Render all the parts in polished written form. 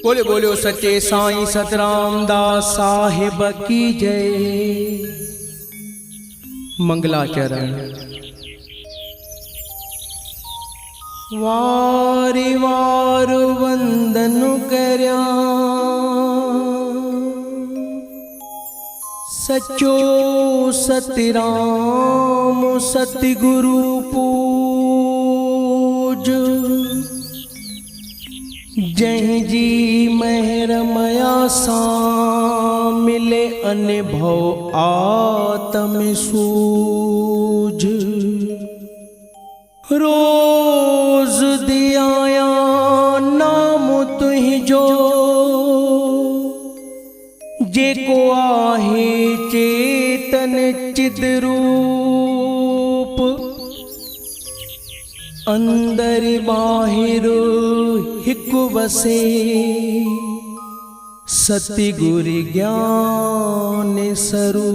बोले बोलो सच्चे साईं सतराम दास साहिब की जय। मंगलाचरण। वारी वार वंदन करया सचो सतराम सतगुरु पूज। जय जी मेहर मया सा मिले अनुभव आत्म सूझ। रोज दियाया नाम तुहि जो जे को आहे चेतन चिद रूप। अंदर बाहिर हिक वसे सतगुर ज्ञान स्वरूप।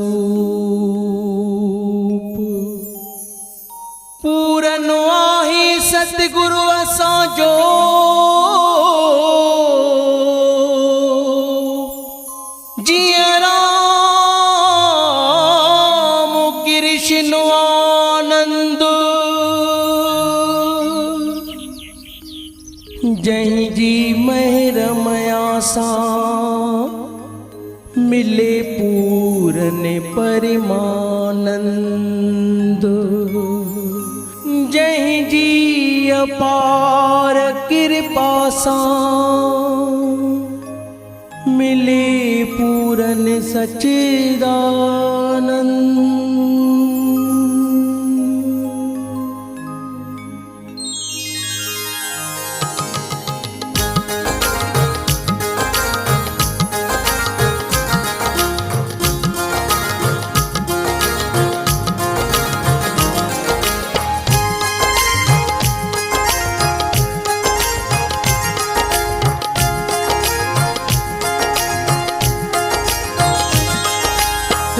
पूरन आहे सतगुरु असां जो जिया राम कृष्ण आनंद। जय जी मेहर मया सा मिले पूरन परमानंद। जय जी अपार कृपा सा मिले पूरन सच्चिदानंद।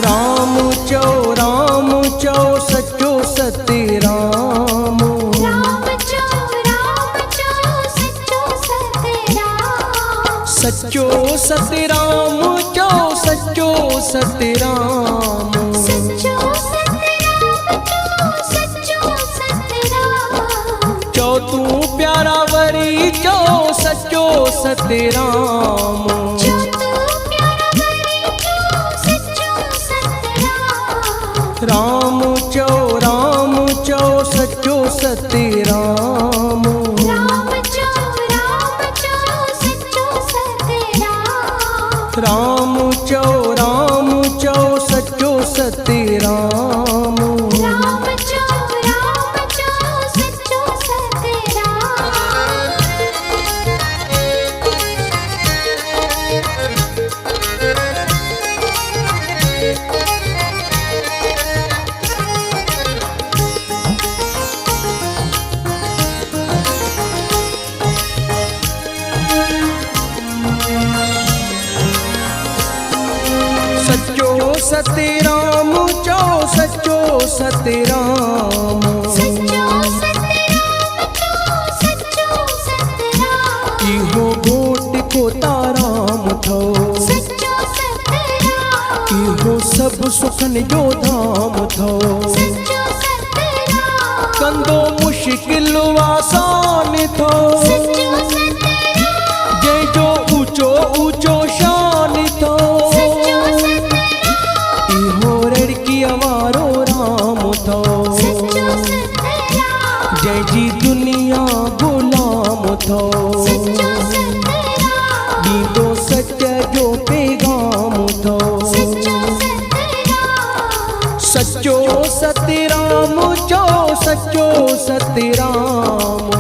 राम चो सच्चो सतराम। राम चो सच्चो सतराम। सच्चो सतराम चो सच्चो सतराम। सच्चो सतराम चो तू प्यारा वरी चो सच्चो सतराम। राम चो सच्चो सतराम। राम चो सच्चो सतराम। राम चो सच्चो सतराम। राम चो सच्चो सतराम चो सच्चो सतराम। इहो घोट को ताराम थो। इहो सब सुखन जो धाम थो। कंदो मुश्किल आसान थो। जंहिंजो ऊंचो ऊंचो शान थो। वारो राम थो। जय जी दुनिया गुलाम थो। दीदो सच जो पैगाम थो। सच्चो सतराम चो सच्चो सतराम।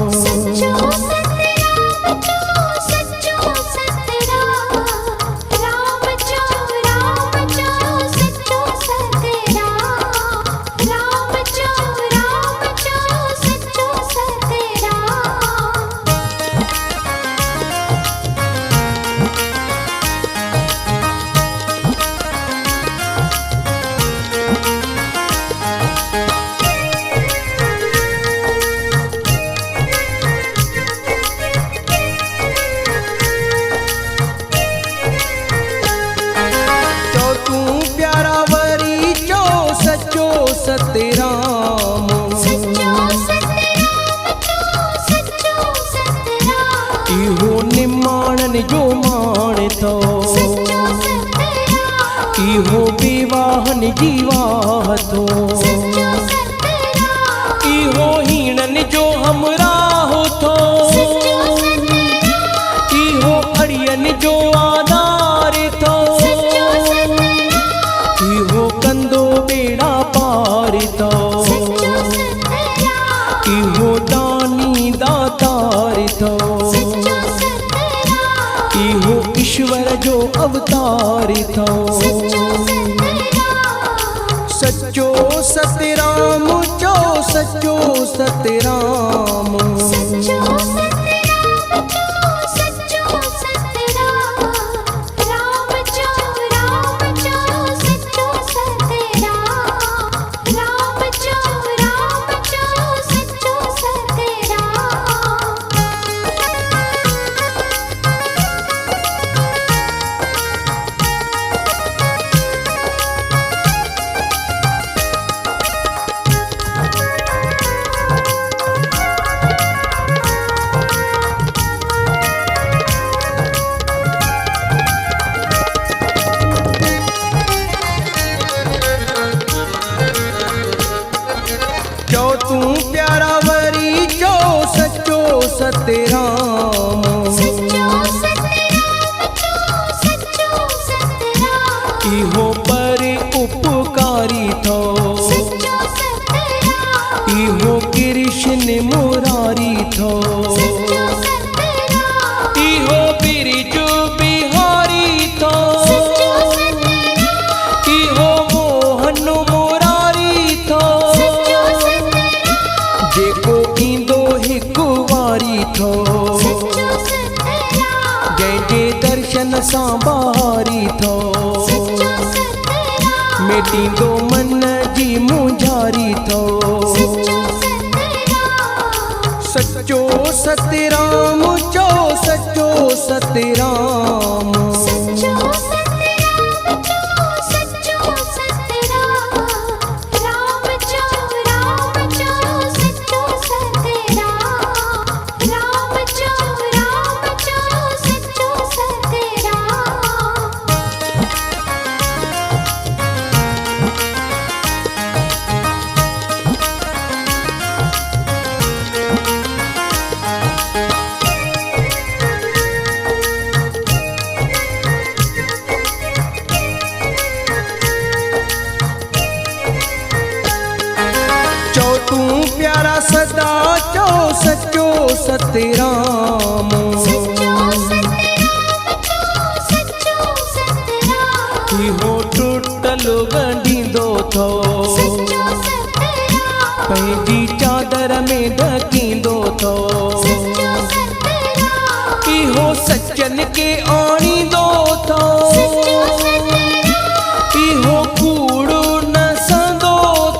सतराम सच्चो सतराम सच्चो सतराम इहो निमाणन जो माण थो सच्चो सतराम इहो विवाहन जी वाह थो सच्चो सतराम इहो हीणन जो हमराह थो सच्चो सतराम इहो अड़ियन जो आधार थो सच्चो सतराम इहो कंदो बेड़ा पार थो सच्चो सतराम इहो दानी दातार थो सच्चो सतराम इहो ईश्वर जो अवतार थो सच्चो सतराम सच्चो सतराम चो सच्चो सतराम सच्चो सतराम सच्चो सतराम राम चो सच्चो सतराम राम चो सच्चो सतराम चो तू प्यारा वरी चो सच्चो सतराम सच्चो सतराम सच्चो सतराम इहो पर उपकारी थो सच्चो सतराम इहो कृष्ण मुरारी थो सच्चो सतराम इहो बिरजू बिहारी थो सच्चो सतराम इहो मोहन मुरारी थो सच्चो सतराम जेको ईंदो हिकु वारी थो सच्चो सतराम जंहिंजे दर्शन सां बहारी थो सच्चो सतराम मिटींदो मन जी मुंझारी थो सच्चो सतराम सच्चो सतराम चो सच्चो सतराम सच्चो सतराम सच्चो सतराम राम चो सच्चो सतराम राम चो सच्चो सतराम चो तू प्यारा सदा चो सच्चो सतराम सच्चो सतराम इहो टुटल ॻंढींदो थो सच्चो सतराम पंहिंजी चादर में ढकींदो थो सच्चो सतराम इहो सचन के आणींदो थो सच्चो सतराम इहो कूड़ न संदो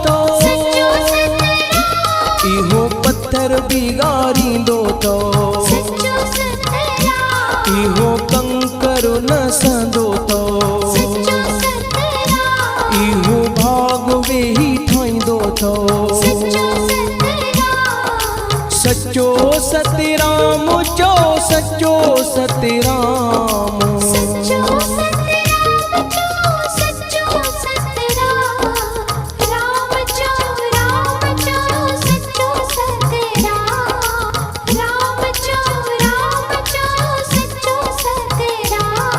थो सच्चो सतराम इहो पत्थर बिगाड़ींदो थो सच्चो सतराम इहो कंकर न संदो थो सच्चो सतराम इहो भाग वेही ठाहींदो थो सच्चो सतराम सच्चो सतराम चो सच्चो सतराम सच्चो सतराम सच्चो सतराम राम चो सच्चो सतराम राम चो सच्चो सतराम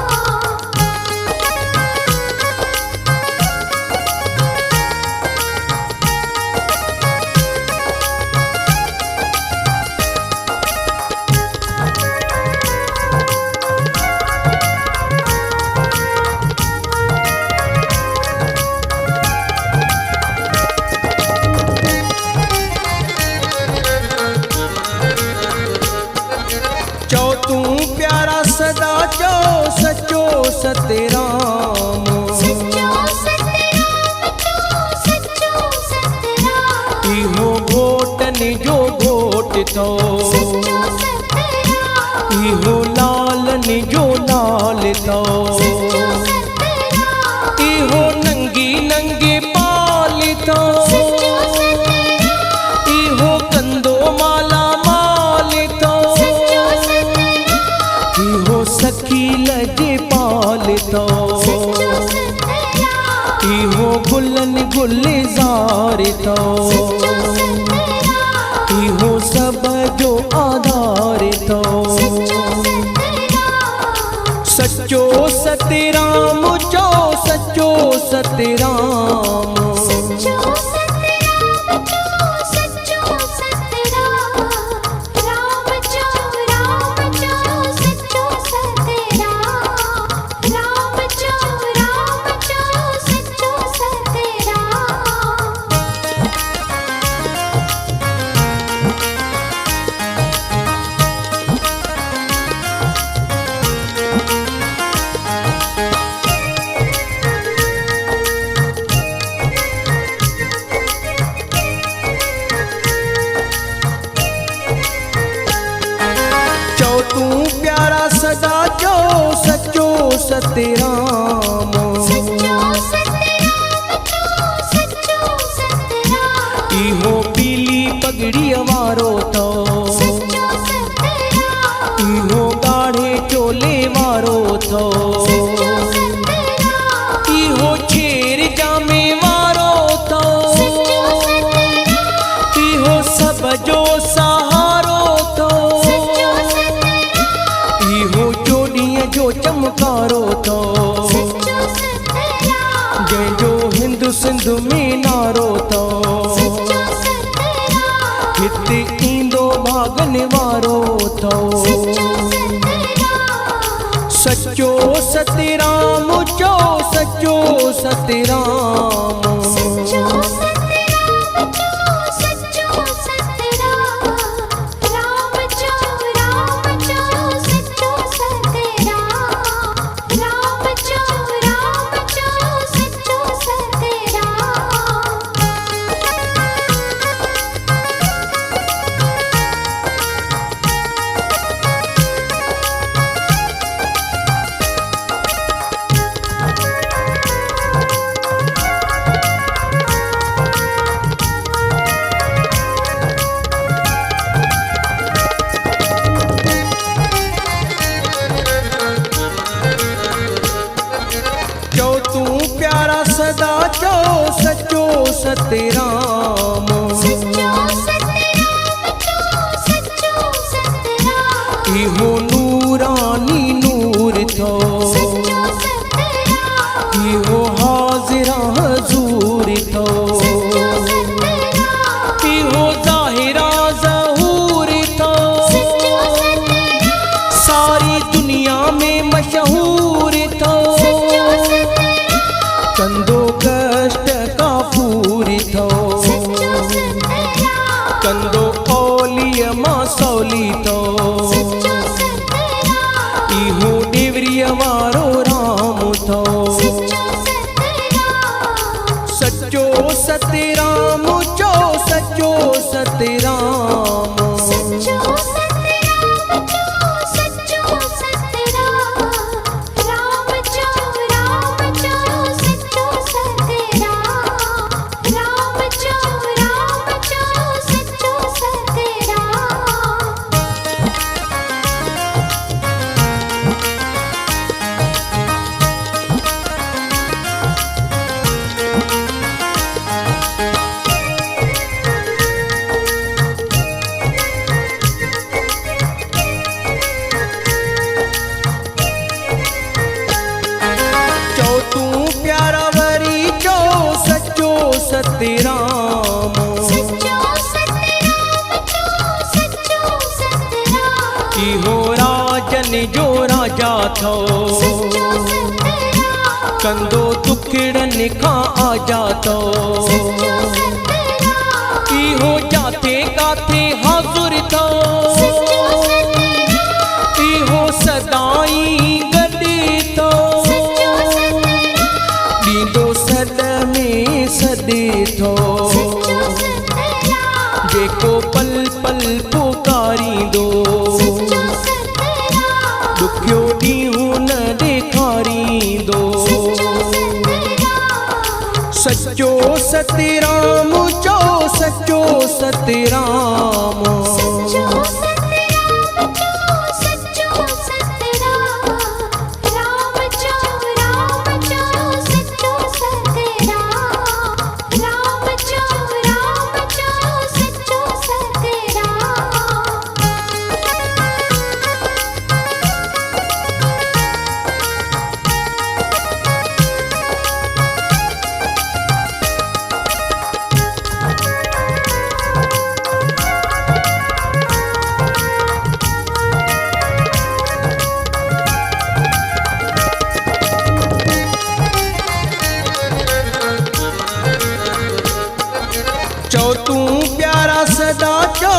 चो तू प्यारा सदा चो सच्चो सतराम सच्चो सतराम इहो घोटन जो घोट थो सच्चो सतराम इहो लालन जो लाल थो सच्चो सतराम इहो नंगी नंगे पाल थो सच्चो सतराम सतराम सच्चो सतराम जो सच्चो सतराम इहो पीली पगड़ी वारो तो सच्चो सतराम इहो गाढ़े चोले वारो तो सच्चो सतराम इहो छेर जामे वारो तो सच्चो सतराम इहो सब जो सहारो तो सच्चो सतराम इहो जोड़ीअ जो चमकारो तो सच्चो सतराम जंहिंजो हिंदु सिंध में नारो तो सच्चो सतराम हिते ईंदो भागन वारो तो सच्चो सतराम सच्चो सतराम जो सच्चो सतराम सच्चो सतराम जो सच्चो सतराम राम जो सच्चो सतराम राम जो सच्चो सतराम जो तू प्यारा सदा जो सच्चो सतराम सच्चो सतराम जो सच्चो सतराम इहो नूरानी नूर थो सच्चो सतराम इहो हाज़िरा हज़ूर थो सच्चो सतराम इहो ज़ाहिरा ज़हूर थो सच्चो सतराम सारी दुनिया में मशहूर थो सच्चो सतराम कंदो कष्ट काफूर थो सच्चो सतराम कंदो औलिय मां सौली थो सच्चो सतराम इहो देवरीअ वारो राम थो सच्चो सतराम सच्चो सतराम जो सच्चो सतराम सच्चो सतराम जो सच्चो सतराम राम जो सच्चो सतराम राम जो सच्चो सतराम जो तू प्यारा वरी जो सच्चो सतराम सच्चो सतराम जो सच्चो सतराम इहो राजन जो राजा थो सच्चो सतराम कंदो दुखड़नि खां आजा थो सच्चो सतराम इहो जाते काथे हाज़ुर थो सच्चो सतराम इहो सदाई गॾु थो सच्चो सतराम ॾींदो सद में सदे थो सच्चो सतराम जेको पल पल पुकारींदो सच्चो सतराम ॾुखियो ॾींहुं न ॾेखारींदो सच्चो सतराम सच्चो सतराम जो सच्चो सतराम सच्चो सतराम जो सच्चो सतराम राम जो सच्चो सतराम राम जो सच्चो सतराम जो तू प्यारा सदा जो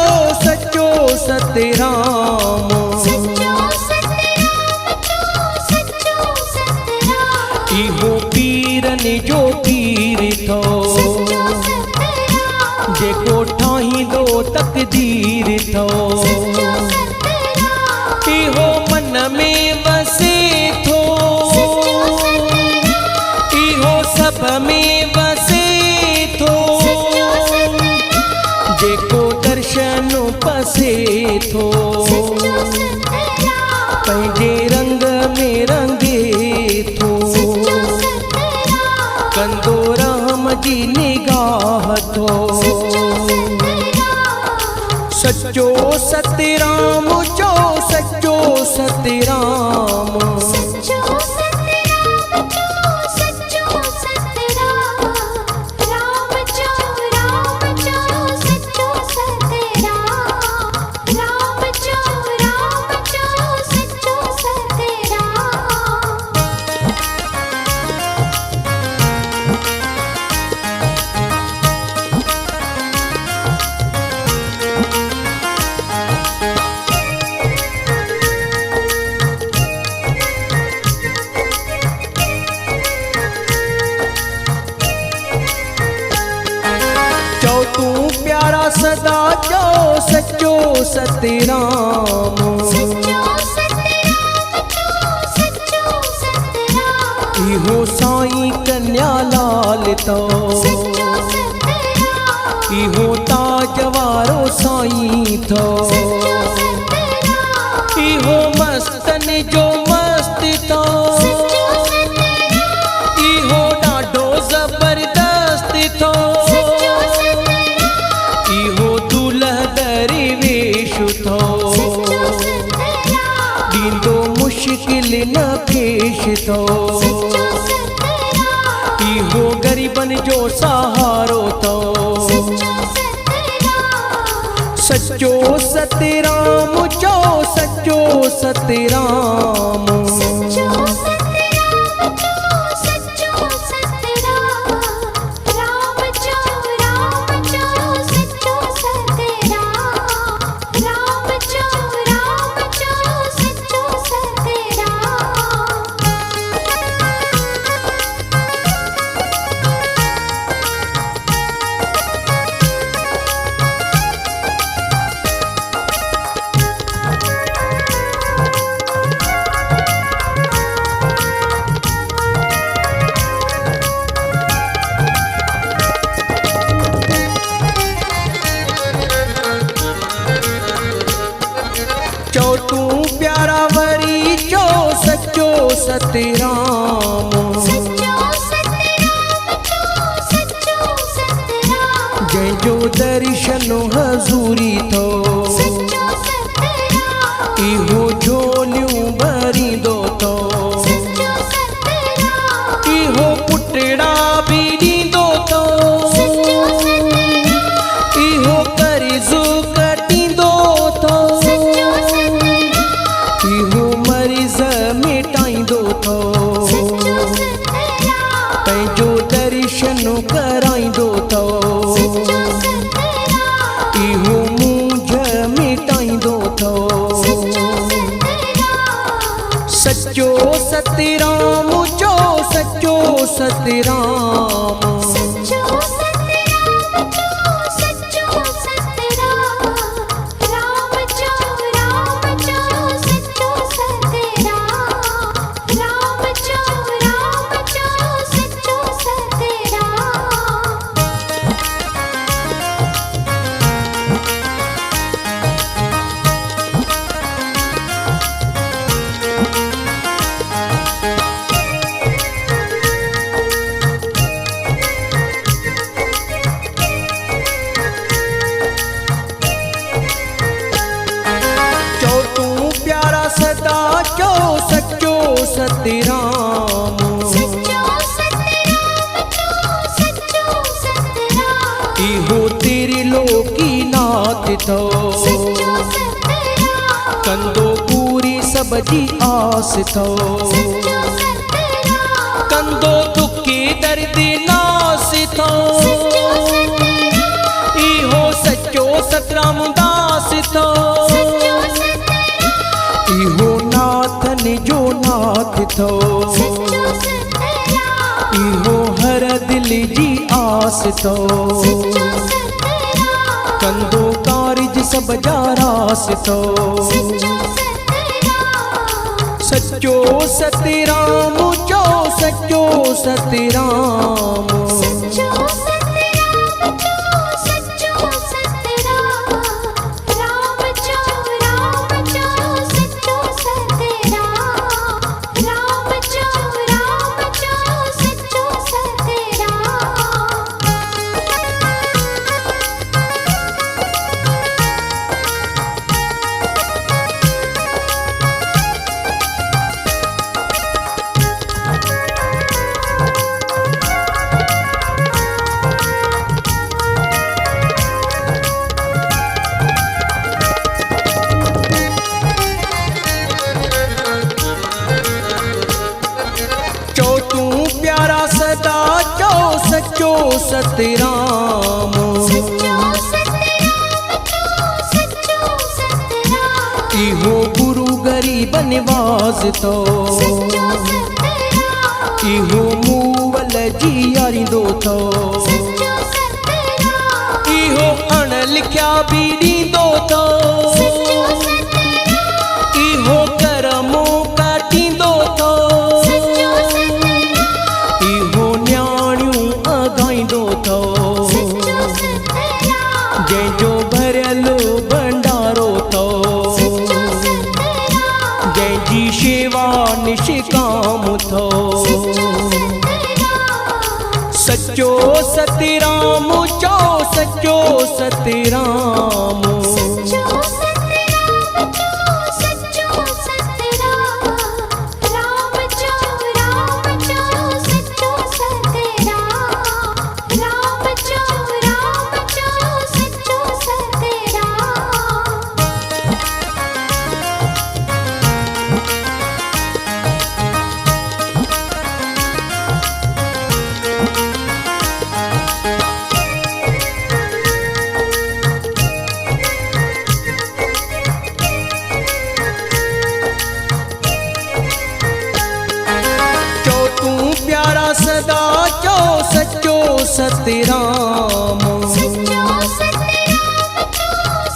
सच्चो सतराम सच्चो सतराम जो सच्चो सतराम इहो पीरनि जो पीर थो सच्चो सतराम जेको ठाहींदो तकदीर थो सच्चो सतराम इहो मन में वसे थो सच्चो जेको दर्शन पसे थो सच्चो सतराम पंहिंजे रंग में रंगे थो सच्चो सतराम कंदो राम जी निगाह थो सच्चो सतराम सच्चो सतराम चो सच्चो सतराम सच्चो सतराम चो सच्चो सतराम राम चो सच्चो सतराम राम चो सच्चो सतराम चो तू प्यारा सदा चो सच्चो सतराम सच्चो सतराम चो सच्चो सतराम इहो साईं कन्या लाल तो सच्चो सतराम इहो ताज वारो साईं थो सच्चो सतराम इहो मस्तन जो मस्त थो सच्चो सतराम इहो ॾाढो ज़बरदस्त थो सच्चो सतराम इहो दुल्ह दरवेश थो सच्चो सतराम ॾींदो मुश्किल न पेश थो सच्चो सतराम इहो ग़रीबनि जो सहारो थो सच्चो सतराम सच्चो सतराम चो सच्चो सतराम सच्चो सतराम चो सच्चो सतराम राम चो सच्चो सतराम राम चो सच्चो सतराम चो तू प्यारा वरी चो सच्चो सतराम सच्चो सतराम चो सच्चो सतराम जंहिंजो दर्शन हज़ूरी थो सच्चो सतराम इहो झोलियूं भरींदो थो सच्चो सतराम इहो पुटड़ा बि ॾींदो थो सच्चो सतराम इहो कर्ज़ कटींदो थो सच्चो सतराम इहो मरीज़ मिटाईंदो थो सच्चो सतराम पंहिंजो दर्शन कराईंदो थो सच्चो सतराम इहो मूंझ मिटाईंदो थो सच्चो सतराम सच्चो सतराम चो सच्चो सतराम सच्चो सतराम चो सच्चो सतराम राम चो सच्चो सतराम राम चो सच्चो सतराम चो तू प्यारा सदा चो सच्चो सतराम सच्चो सतराम चो सच्चो सतराम इहो तेरी लोकी नाथ थो सच्चो सतराम कंदो पूरी सब जी आस थो सच्चो सतराम कंदो दुखी दर्द नास थो सच्चो सतराम इहो सच्चो सतराम दास थो सच्चो सतराम इहो नाथन जो नाथ थो सच्चो सतराम इहो हर दिल जी आस थो सच्चो सतराम कंदो कारज सब जा रास थो सच्चो सतराम सच्चो सतराम चो सच्चो सतराम सच्चो सतराम चो सच्चो सतराम सतराम सच्चो सतराम सच्चो सतराम इहो गुरु गरीब निवास तो सच्चो सतराम इहो मूवल जी यारींदो थो सच्चो सतराम इहो अण लिखिया बि ॾींदो थो सच्चो सतराम इहो करमो काटींदो थो सच्चो सतराम इहो न्याणियूं अघाईंदो थो सच्चो सतराम जंहिंजो भरियल भंडारो थो सच्चो सतराम जंहिंजी शेवा निष्काम थो सच्चो सतराम सच्चो सतराम चओ सच्चो सतराम सच्चो सतराम सच्चो सतराम राम चो सच्चो सतराम राम चो सच्चो सतराम चो तूं प्यारा सदा चो सच्चो सतराम सच्चो सतराम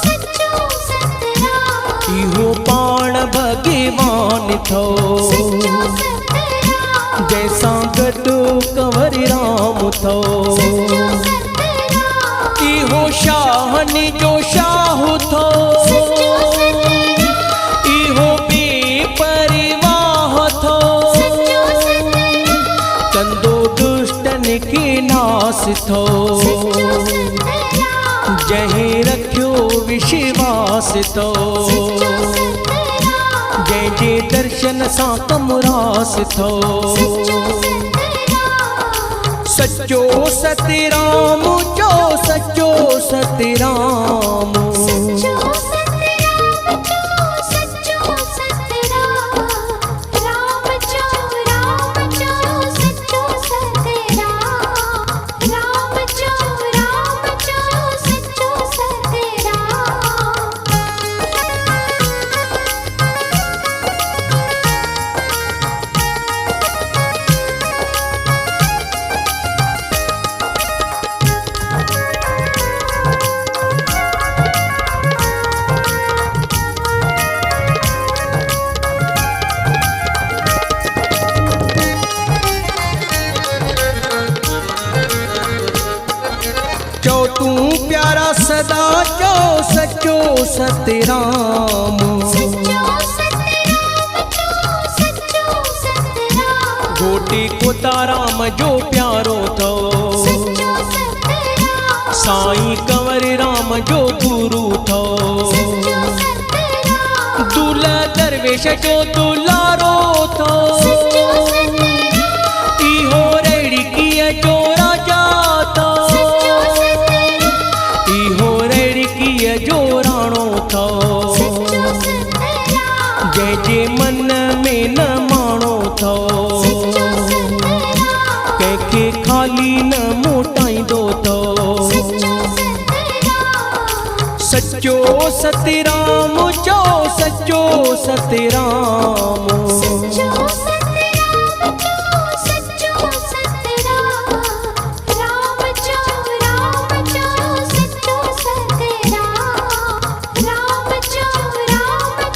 सच्चो सतराम इहो पाण भगवान थो सच्चो सतराम जंहिंसां गॾु कंवर राम थो सच्चो सतराम इहो शाहनि जो शाह थो सच्चो सतराम इहो बेपरवाह थो सच्चो सतराम कंदो दुष्टनि खे नास थो सच्चो सतराम जंहिं रखियो विश्वास थो सच्चो सतराम जंहिंजे दर्शन सां कमुरास थो सच्चो सतराम सच्चो सतराम चो सच्चो सतराम सच्चो सतराम सच्चो सतराम राम चो सच्चो सतराम राम चो सच्चो सतराम चो तूं प्यारा सदा चो सच्चो सतराम सच्चो सतराम सच्चो सतराम घोटी कोताराम जो प्यारो थो सच्चो सतराम साईं कंवर राम जो गुरु थो सच्चो सतराम दूल्हा दरवेश जो दुलारो थो सच्चो सतराम इहो रेड़कीअ जो राजा थो सच्चो सतराम इहो रेड़कीअ जो राणो थो सच्चो सतराम जंहिंजे मन में न माणो थो सच्चो सतराम कंहिंखे खाली न मोटाईंदो थो सच्चो सतराम सच्चो सतराम चो सच्चो सतराम सच्चो सतराम सच्चो सतराम राम चो सच्चो सतराम राम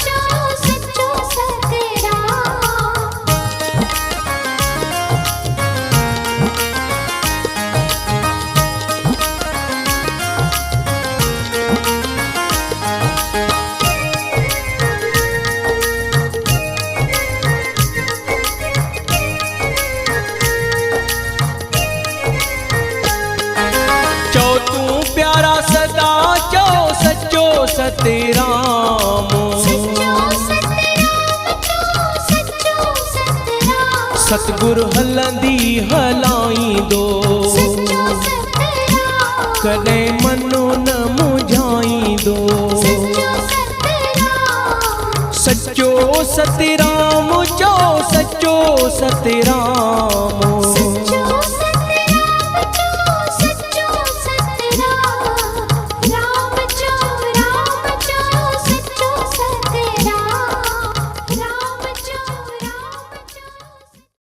चो सच्चो सतराम चो तूं प्यारा सदा चो सच्चो सतराम सच्चो सतराम सच्चो सतराम सतगुरु हलंदी हलाईंदो सच्चो सतराम कॾहिं मनो न मुझाईंदो सच्चो सतराम सच्चो सतराम चो सच्चो सतराम